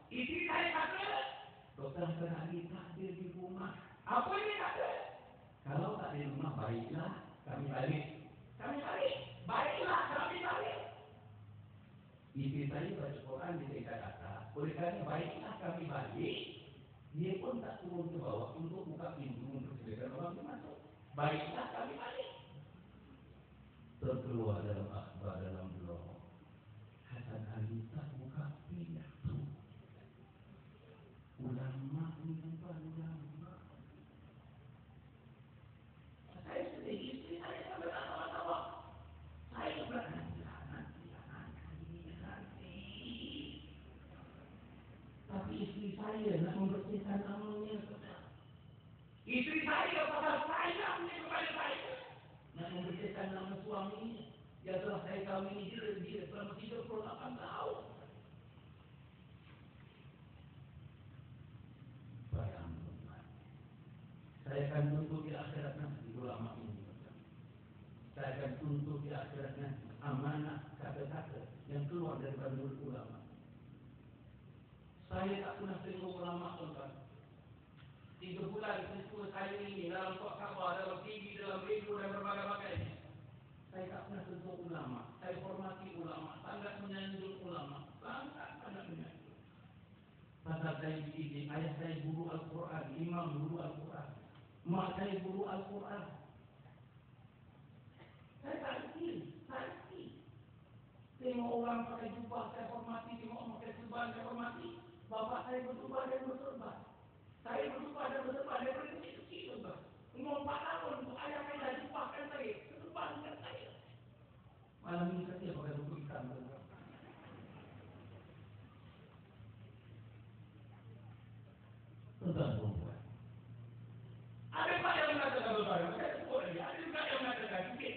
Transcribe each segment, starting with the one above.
Istri saya kata, Dokter Hasan Ali takdir di rumah. Apa ini kata? Kalau tak di rumah, baiklah kami balik. Kami balik. Baiklah kami balik. Istri saya baca Quran di dekat atas. Oleh kerana baiklah kami balik, dia pun tak turun ke bawah untuk buka pintu untuk silakan orang yang masuk. Baiklah kami balik. Terkeluar dalam akhbar dalam blog. Hasan Ali tak buka pintu. Ulama ni tempat ulama. Saya sedih istri saya sampai tawa-tawa. Saya berhenti. Tapi istri saya nak membersihkan namanya. Istri saya pasal saya punya kepada saya nak membersihkan nama suaminya yang telah saya kawini dia selama 38 tahun. Bayangkan, saya akan tuntut di akhirat nanti ulama ini. Saya akan tuntut di akhirat nanti amanah kata-kata yang keluar daripada mulut ulama. Saya tak pernah tengok ulama tuan-tuan. 3 bulan sesuai saya ini dalam talk khabar, dalam TV, dalam radio dan berbagai-bagai. Saya tak pernah tengok ulama. Saya hormati ulama, sangat menyanjung ulama, sangat menyanjung. Pasal saya dididik, ayah saya guru Al-Quran, imam guru Al-Quran, mak saya guru Al-Quran. Saya tak reti. Tengok orang pakai jubah, saya hormati. Tengok orang pakai serban, saya hormati. Bapak saya berjubah dan berserban. Saya berjubah dan berserban daripada kecil-kecil. Umur 4 tahun, ayah saya dah jubahkan saya, serbankan saya. Malam ini saya pakai buku hitam. Tuan-tuan. Ada pak yang mengatakan tuan-tuan, saya sebut lagi. Ada juga yang mengatakan sikit.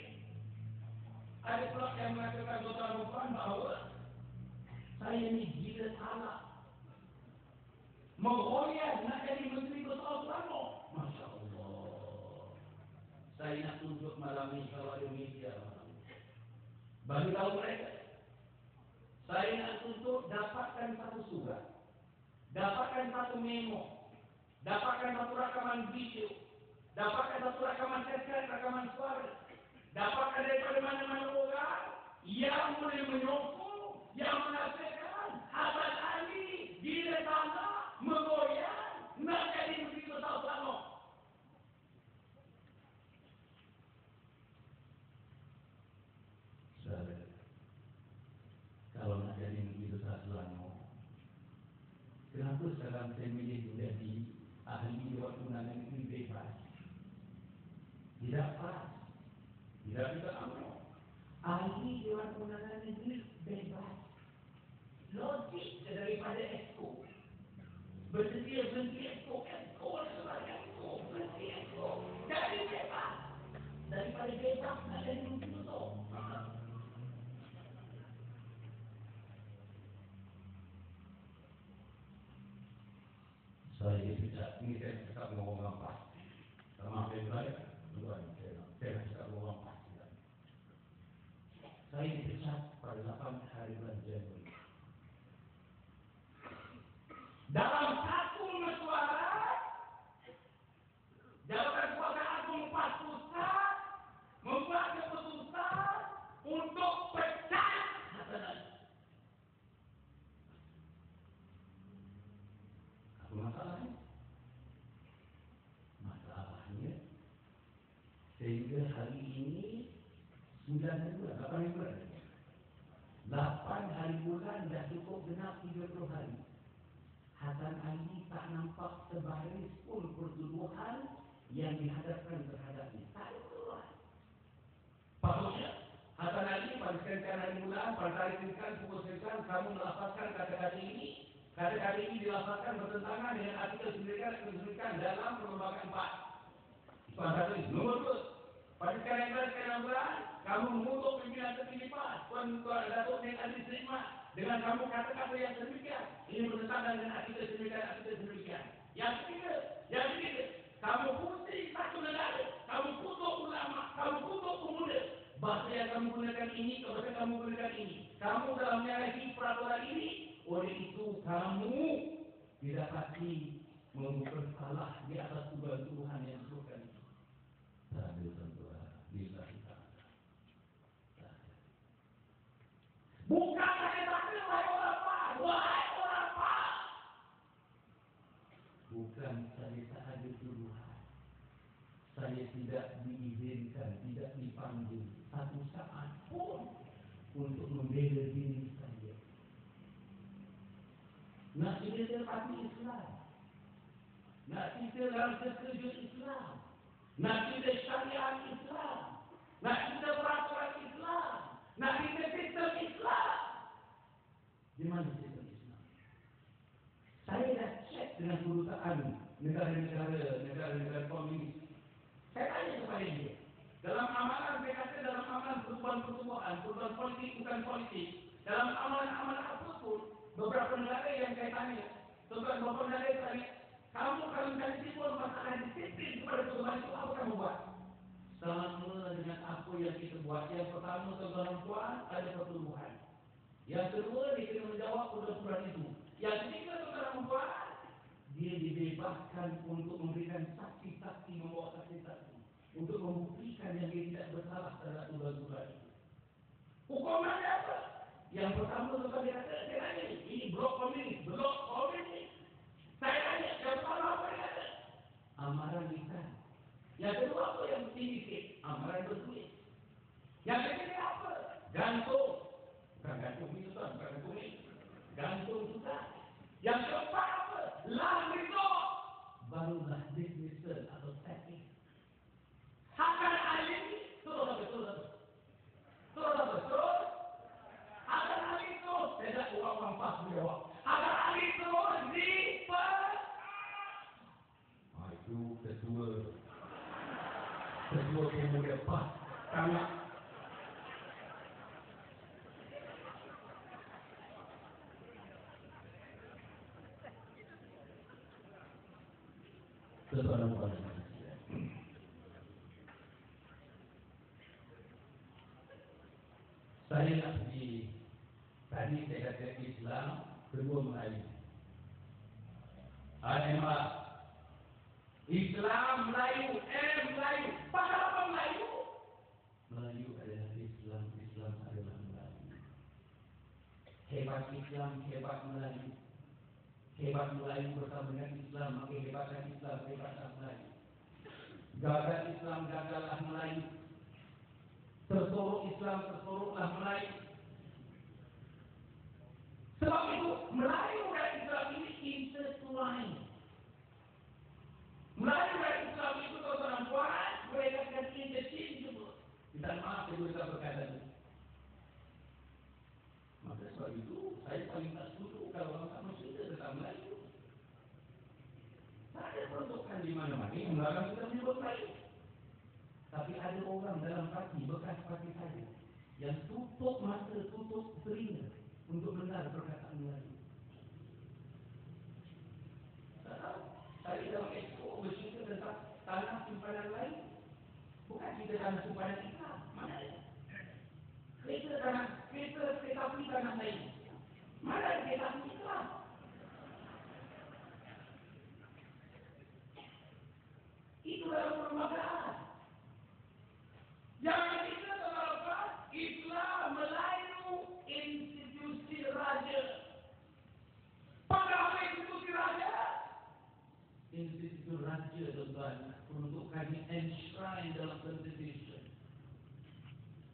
Ada pula yang mengatakan tuan-tuan bahawa saya ni gila talak. Menghoyak nak jadi menteri besar selama. Masya Allah. Saya nak tunjuk malam ni kalau ada media. Bagi tahu mereka. Saya nak tunjuk dapatkan satu surat. Dapatkan satu memo. Dapatkan satu rakaman video. Dapatkan satu rakaman kaset, rakaman suara. Dapatkan daripada mana-mana orang yang boleh menyokong, yang mengatakan Hasan Ali gila talak, menggoyang, nak jadi menteri besar selama. Saudara, kalau nak jadi menteri besar selama, kenapa sekarang saya milih menjadi ahli Dewan Undangan Negeri bebas? Tidak pas. Tidak bisa amal. Ahli Dewan Undangan Negeri bebas. Logik daripada EXCO. Berhenti EXCO. Berhenti EXCO. Jadi bebas. Daripada bebas nak jadi menteri besar. Saya tidak ini saya cakap dengan orang pasti. Sama apa yang lain, saya cakap dengan orang pasti. Saya dipecat pada 8 hari bulan Januari. Dalam satu mesyuarat, Jabatan Kuasa Agung PAS Pusat membuat keputusan untuk pecat Hasan Ali. Apa masalahnya? Masalahnya sehingga hari ini 9 bulan, 8 bulan. 8 hari bulan dah cukup genap 30 hari. Hasan Ali tak nampak sebaris pun pertuduhan yang dihadapkan terhadapnya. Tak ada pertuduhan. Patutnya Hasan Ali pada sekian hari bulan, pada hari sekian, pukul sekian, kamu melafazkan kata-kata ini. Kata-kata ini dilafazkan bertentangan dengan artikel disebutkan dalam perlembagaan 4. Itu antara ini. Nomor 2. Pada sekarang bulan, kamu mengutuk pimpinan tertinggi PAS, Tuan Datuk Nik Aziz Nikmat, dengan kamu kata-kata yang demikian. Ini bertentangan dengan artikel demikian. Yang ketiga, kamu putih satu negara, kamu kutuk ulama, kamu kutuk pemuda. Bahasa yang kamu gunakan ini, bahasa kamu gunakan ini. Kamu dalam menyalahi peraturan ini, Oleh itu kamu didapati membuat salah di atas Tuhan yang Tuhan. Sambil berdoa, bila kita bukan saya takdir wahai orang apa? Bukan saya tak ada tuduhan. Saya tidak diizinkan, tidak dipanggil satu saat pun untuk membela diri saya. Nak kita hati Islam, nak kita dalam sekejut Islam, nak kita syariat Islam, nak kita peraturan Islam, nak kita sistem Islam. Di mana sistem Islam? Saya dah cek dengan kedutaan negara-negara komunis. Saya tanya kepada dia. Dalam amalan, saya kata dalam amalan pertumbuhan politik bukan politik. Dalam amalan-amalan apapun, beberapa negara yang saya tanya, beberapa negara yang tanya, kamu kalau mencari simbol masalah disiplin kepada pertumbuhan itu, apa kamu buat? Sama dengan apa yang kita buat. Yang pertama, tuan-tuan, ada pertumbuhan. Yang kedua, dia kena menjawab peraturan itu. Yang ketiga, tuan-tuan, dia dibebaskan untuk memberikan saksi-saksi, membawa saksi-saksi untuk membuktikan yang dia tidak bersalah terhadap aturan-aturan itu. Hukumannya apa? Yang pertama, tuan-tuan, dia kata, saya tanya ini blok komunis. Saya tanya, yang pertama apa dia kata? Amaran lisan. Yang kedua apa yang tinggi sikit? Amaran berduit. Yang ketiga apa? Gantung. Bukan gantung itu, bukan gantung ini. Gantung juga. Yang keempat apa? Resort. Barulah dismissal atau sacking. Hakkan ahli terus. Hakkan ahli terus. Saya tak orang pas menjawab. Hakkan ahli terus itu kedua pemuda pas sangat. Seorang manusia. Saya nak pergi. Tadi saya kata Islam, kedua Melayu. Ademah Islam Melayu, Melayu. Pasal apa Melayu? Melayu adalah Islam, Islam adalah Melayu. Hebat Islam, hebat Melayu. Hebat Melayu bersama dengan Islam, maka hebatlah Islam, hebatlah Melayu. Gagal Islam, gagallah Melayu. Tersorok Islam, tersoroklah Melayu. Sebab itu Melayu dan Islam ini intertwined. Melayu dan Islam itu tuan-tuan puan, mereka akan interchangeable. Minta maaf saya boleh berkata itu. Maka sebab itu saya paling tak setuju kalau orang tak Muslim tentang Melayu. Tak ada peruntukan di mana-mana yang melarang kita menyebut Melayu. Tapi ada orang dalam parti, bekas parti saya, yang tutup mata, tutup telinga untuk dengar perkataan Melayu. Saya dalam ekspor bercerita tentang tanah simpanan lain. Bukan kita tanah simpanan Islam. Mana ada? Kereta api tanah lain. Mana ada kereta api Islam? Itu dalam perlembagaan. Yang kita terlalu Islam Melayu institusi raja. Padahal institusi raja. Institusi raja tuan-tuan peruntukannya enshrine dalam Constitution.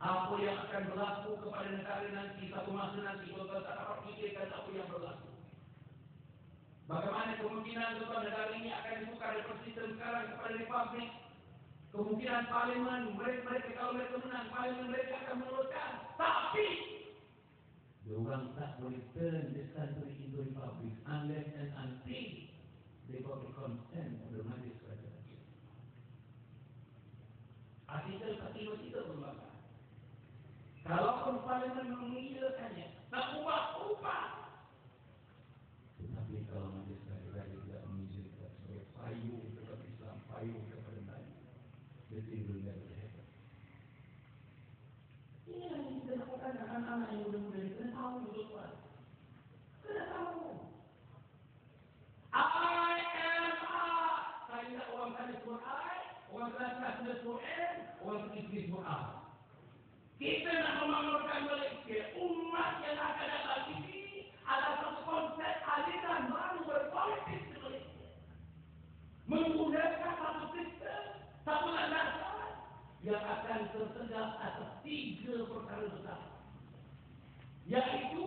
Apa yang akan berlaku kepada negara nanti, satu masa nanti, tuan-tuan tak dapat fikirkan apa yang berlaku. Bagaimana kemungkinan tuan-tuan negara ini akan ditukar dari sistem sekarang kepada republik. Kemungkinan parlimen, mereka kalau mereka menang, parlimen mereka akan meneruskan. Tapi diorang tak boleh turn this country into republic unless and until they got the consent of the magistrate. Artikel 45 kita berlaku. Kalau parlimen mengiyakannya, nak ubah. Tetapi kalau magistrate tidak mengizinkan sebagai payung kepada Islam, payung kepada Melayu, dia tinggal dari mereka. Ini yang kita lakukan anak-anak yang muda-muda ini. Kena tahu tuan-tuan. Kena untuk isi doa. Kita nak memakmurkan Malaysia, umat yang akan datang ini ada satu konsep aliran baru berpolitik di Malaysia. Menggunakan satu sistem, satu landasan yang akan tersedak atas 3 perkara besar. Yaitu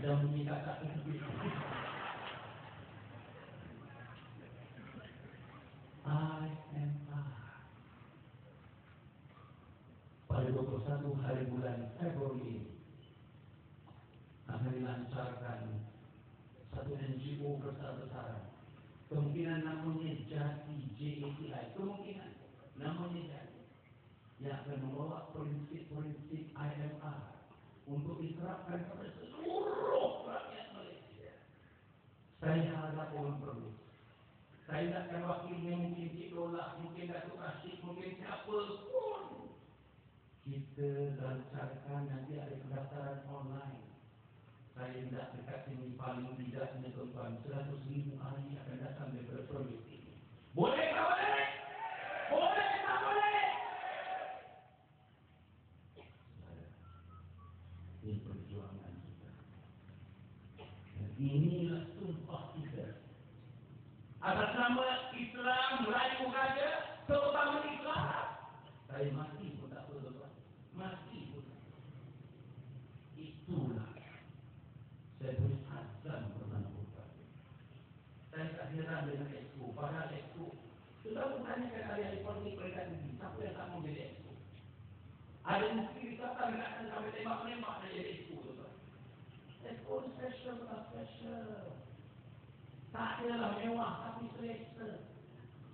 ada bunyi kata IMR. Pada 21 hari bulan Februari akan dilancarkan satu NGO besar-besaran. Kemungkinan namanya jadi JATI, kemungkinan namanya jadi, yang akan membawa prinsip-prinsip IMR untuk diterapkan pada seluruh rakyat Malaysia. Saya harap orang perlu. Saya takkan wakilnya mungkin Cik Lola, mungkin Datuk Rashid, mungkin siapa pun. Kita lancarkan nanti ada pendaftaran online. Saya tidak dekat sini paling tidaknya tuan-tuan 100,000 ahli akan datang daripada projek ini. Boleh tak boleh? Boleh tak boleh? Ini perjuangan kita. Dan inilah sumpah kita. Atas nama Islam, Melayu Raja, terutama Islam, saya mati pun tak apa, mati pun. Itulah saya punya azam pernah bukan. Saya tak heran dengan exco. Padahal exco, sudah bertanyakan ahli-ahli politik mereka sendiri, siapa yang tak mau jadi exco? Ada mesti dikatakan mereka sampai tembak-menembak dan jadi exco. Exco special bukan special. Tak adalah mewah tapi selesa.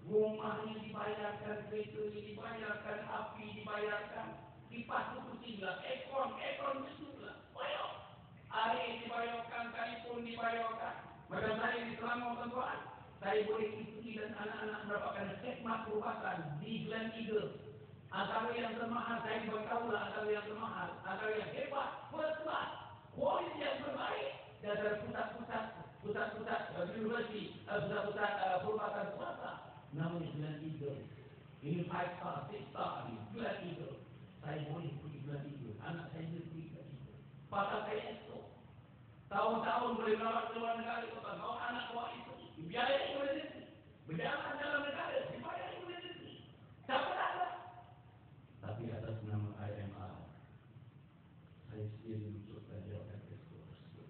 Rumahnya dibayarkan, kereta dibayarkan, api dibayarkan, kipas itu tinggal, ekon betul lah. Bayar. Air dibayarkan, telefon dibayarkan. Macam saya di Selangor tuan-tuan, saya boleh isteri dan anak-anak mendapatkan khidmat perubatan di Glen Eagle. Antara yang termahal, saya beritahu lah antara yang termahal, antara yang hebat, first class, kualiti yang terbaik, dan dari pusat-pusat universiti, pusat-pusat perubatan swasta. Namanya Glen Eagle. Ini 5 star, 6 star ni, Glen Eagle. Saya boleh pergi Glen Eagle. Anak saya pergi Glen Eagle. Pasal saya esok. Tahun-tahun boleh melawat ke luar negara. Bawa anak, bawa isteri. Biaya universiti. Berjalan dalam negara. Dibayar universiti. Siapa tak ada? Tapi atas nama IMR, saya sendiri menunjukkan jawatan esok tersebut.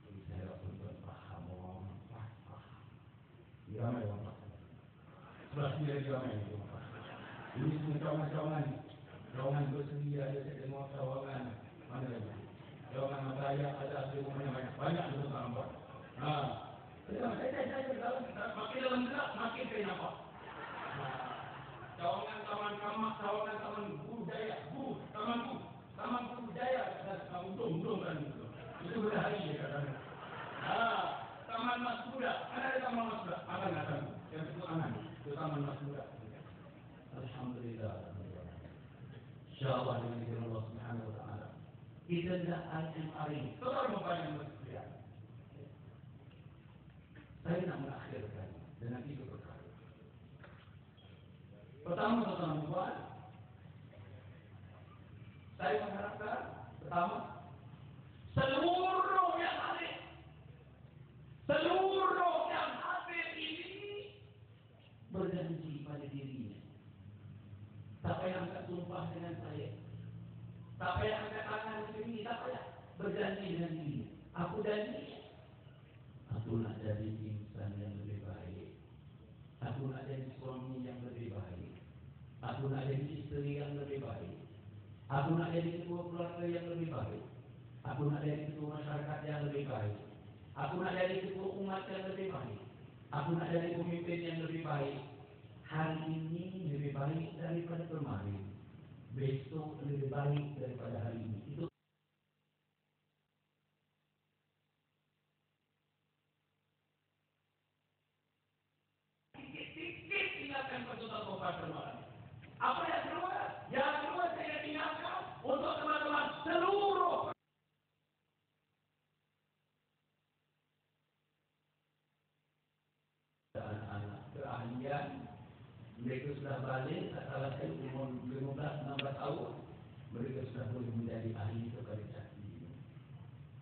Jadi saya rasa tuan faham, orang faham. Ramai orang faham. Sebelah sini lagi ramai orang faham. Ini semua cawangan bersedia ada saya tengok cawangan mana lagi. Cawangan matahari ada banyak betul tak nampak. Saya makin dalam gelap makin saya nampak. Cawangan taman budaya, taman budaya dan undung kan itu berhari dia katanya. Taman Mas Muda, ada Taman Mas Muda, akan yang itu aman, itu Taman Mas Muda. Alhamdulillah. InsyaAllah dengan izin Allah Subhanahu Wa Taala. Kita tidak IMR ini tetap membangun masjid. Saya nak mengakhirkan dengan 3 perkara. Pertama, tuan-tuan, saya mengharapkan pertama, seluruh yang hadir ini berjanji pada dirinya. Tak payah angkat sumpah dengan saya. Tak payah angkat tangan ke sini, tak payah berjanji dengan dirinya. Aku janji, aku nak jadi insan yang lebih baik. Aku nak jadi suami yang lebih baik. Aku nak jadi isteri yang lebih baik. Aku nak jadi ketua keluarga yang lebih baik. Aku nak jadi ketua masyarakat yang lebih baik. Aku nak jadi ketua umat yang lebih baik. Aku nak jadi pemimpin yang lebih baik. Hari ini lebih baik daripada kemarin. Besok lebih baik daripada hari ini. Itu sikit tinggalkan persoalan persoalan. Apa yang kedua? Mereka sudah balik, tak salah saya umur 15-16 tahun, mereka sudah boleh menjadi ahli sekretariasi.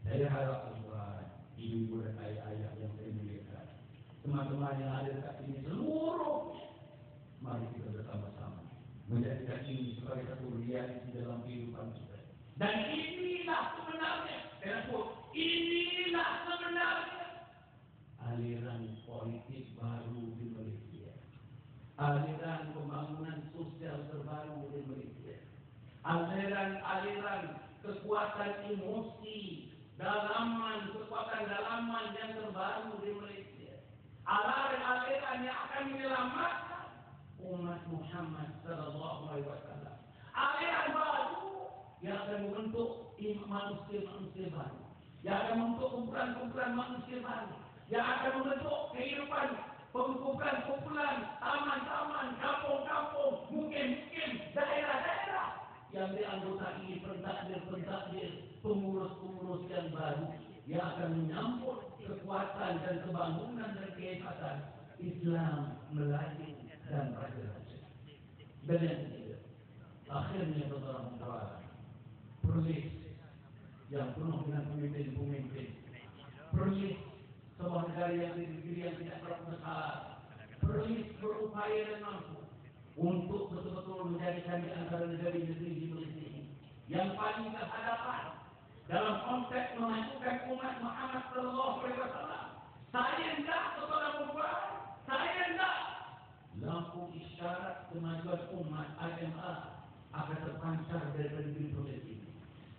Saya harap tuan, ibu-ibu dan ayah-ayah yang saya muliakan, teman-teman yang ada dekat sini seluruh, mari kita bersama-sama menjadikan ini sebagai satu realiti dalam kehidupan kita. Dan inilah sebenarnya, inilah sebenarnya aliran politik baru di Malaysia, aliran pembangunan sosial terbaru di Malaysia, aliran kekuatan emosi, kekuatan dalaman yang terbaru di Malaysia, aliran yang akan menyelamatkan umat Muhammad sallallahu alaihi wasallam, aliran baru yang akan membentuk manusia-manusia baru, yang akan membentuk kumpulan-kumpulan manusia baru, yang akan membentuk kehidupan kumpulan-kumpulan, taman-taman, kampung-kampung, mungkin daerah-daerah yang dianggotai pentakdir-pentakdir, pengurus-pengurus yang baru yang akan menyambut kekuatan dan kebangunan dan kehebatan Islam, Melayu dan raja-raja. Dan yang ketiga, akhirnya saudara-saudara, perlis yang penuh dengan pemimpin-pemimpin, perlis sebuah negara yang berdiri yang tidak bermasalah, perlis berupaya dan mampu untuk betul-betul menjadikan di antara negara-negara di Malaysia ini yang paling terhadapan dalam konteks memajukan umat Muhammad sallallahu alaihi wasallam. Saya hendak saudara-saudara, saya hendak lampu isyarat kemajuan umat IMA akan terpancar dari negeri proses ini.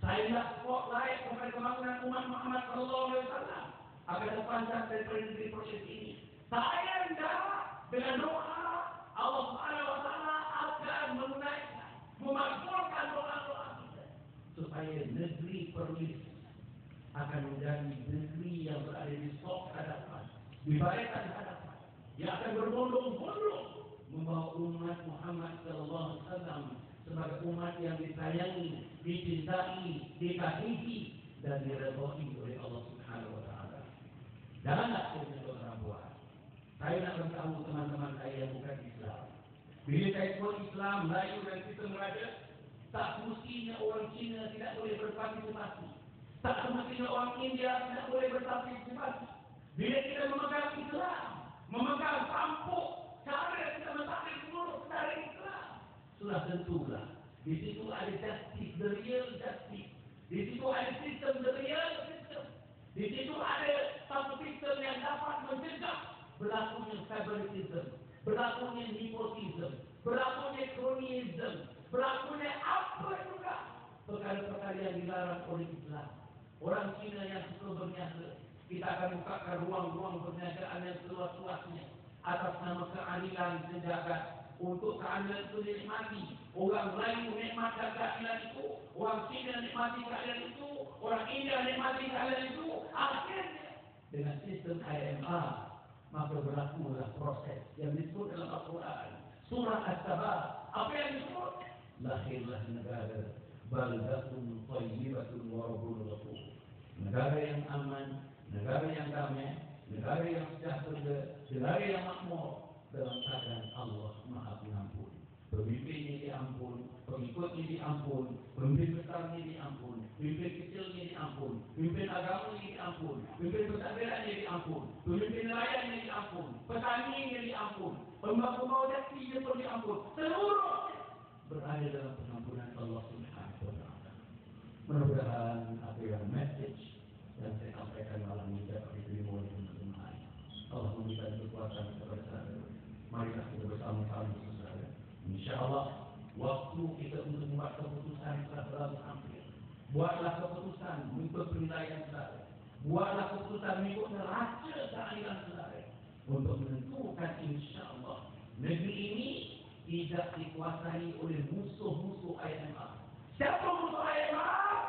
Saya hendak spotlight kepada pembangunan umat Muhammad sallallahu alaihi wasallam akan terpancar dari negeri proses ini. Saya hendak dengan doa Allah Subhanahu wa taala akan menunaikan, memakbulkan doa-doa kita supaya negeri Perlis akan menjadi negeri yang berada di stok hadapan, di barisan hadapan, yang akan berbondong-bondong membawa umat Muhammad sallallahu alaihi wasallam sebagai umat yang disayangi, dicintai, dikasihi dan diridhoi oleh Allah Subhanahu wa taala. Janganlah kita orang buat. Saya nak beritahu teman-teman saya yang bukan Islam. Bila saya sebut Islam, Melayu dan Kristen berada, tak semestinya orang Cina tidak boleh berpartisipasi. Tak semestinya orang India tidak boleh berpartisipasi. Bila kita memegang Islam, memegang tampuk, cara kita mentakwil seluruh saudara Islam, sudah tentulah di situ ada justice, the real justice. Di situ ada sistem, the real system. Di situ ada satu sistem yang dapat mencegah berlakunya favoritism, berlakunya nepotism, berlakunya cronyism, berlakunya apa juga perkara-perkara yang dilarang oleh Islam. Orang Cina yang suka berniaga, kita akan bukakan ruang-ruang perniagaan yang seluas-luasnya atas nama keadilan sejagat. Untuk keadilan itu dinikmati, orang Melayu nikmati keadilan itu, orang Cina nikmati keadilan itu, orang India nikmati keadilan itu. Akhirnya dengan sistem IMA maka berlakulah proses yang disebut dalam Al-Quran surah As-Sabah. Apa yang disebut? Lahirlah negara baldatun thayyibatun wa rabbun ghafur. Negara yang aman, negara yang damai, negara yang sejahtera, negara yang makmur dalam keadaan Allah Maha Pengampun. Pemimpinnya diampun, pengikutnya diampun, pemimpin besarnya diampun, pemimpin kecilnya diampun, pemimpin agamanya diampun, pemimpin pentadbirannya diampun, pemimpin nelayannya diampun, petaninya diampun, pembawa jaksinya pun diampun. Seluruh berada dalam pengampunan Allah Subhanahu wa taala. Mudah-mudahan apa yang message yang saya sampaikan malam ini dapat diterima oleh teman-teman. Allah memberikan kekuatan kepada saya. Marilah kita bersama-sama saudara. InsyaAllah waktu kita untuk membuat keputusan telah berlalu hampir. Buatlah keputusan mengikut penilaian saudara. Buatlah keputusan mengikut neraca keadilan saudara untuk menentukan insyaAllah negeri ini tidak dikuasai oleh musuh-musuh IMF. Siapa musuh IMF?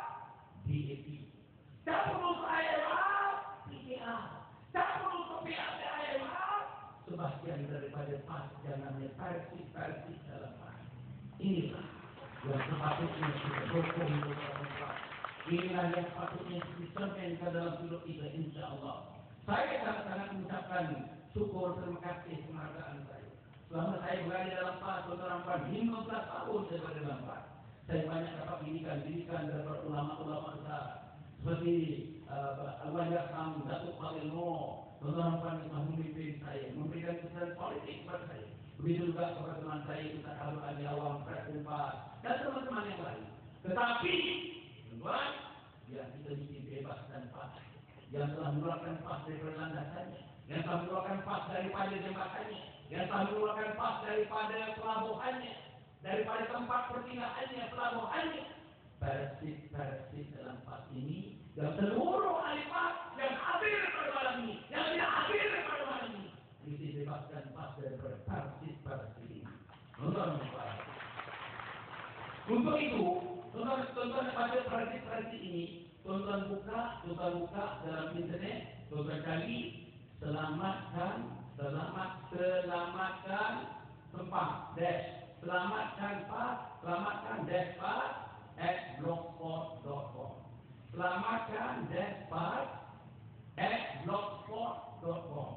DAP. Siapa musuh IMF? PKR. Siapa musuh IMF? Sebahagian daripada jangannya tarik-tarik dalam hal. Inilah yang sepatutnya kita dukung bersama-sama. Inilah yang sepatutnya disampaikan dalam hidup kita insyaAllah. Saya sangat-sangat mengucapkan syukur terima kasih penghargaan saya Selama saya berada dalam PAS, tuan-tuan puan, 15 tahun saya berada dalam PAS. Saya banyak dapat didikan daripada ulama-ulama besar. Seperti Al-Wan Yassam, Datuk Khalil Noor, tuan-tuan puan yang telah memimpin saya, memberikan kesan politik kepada saya. Begitu juga kepada teman saya, Ustaz Abdul Ali Awam, Presiden PAS, dan teman-teman yang lain. Tetapi, tuan-tuan, yang kita mesti bebaskan PAS, yang telah mengeluarkan PAS daripada landasannya, yang telah mengeluarkan PAS daripada jembatannya, yang telah mengeluarkan PAS daripada pelabuhannya, daripada tempat pertinggahannya, pelabuhannya. Persib dalam PAS ini, yang seluruh ahli PAS yang hadir pada malam ini, yang tidak hadir pada malam ini, mesti bebaskan PAS daripada persib ini. Untuk itu, tuan-tuan pada persib ini, tuan-tuan buka dalam internet, tuan-tuan cari selamatkan tempat selamatkan PAS @blogspot.com. Selamatkan @blogspot.com.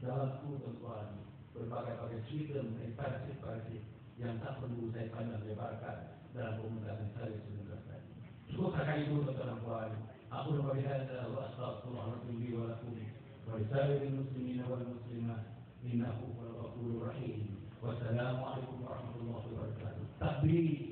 Dalam itu tuan-tuan berbagai-bagai cerita mengenai persib yang tak perlu saya panjang lebarkan dalam pementasan saya sebentar tadi. Cukupkan itu tuan-tuan puan. Aku berhadap wa astaghfirullahaladzim wa lakum wa lisa'iril muslimina wal muslimat innahu huwal ghafurur rahim. Wassalamualaikum warahmatullahi wabarakatuh. Takbir.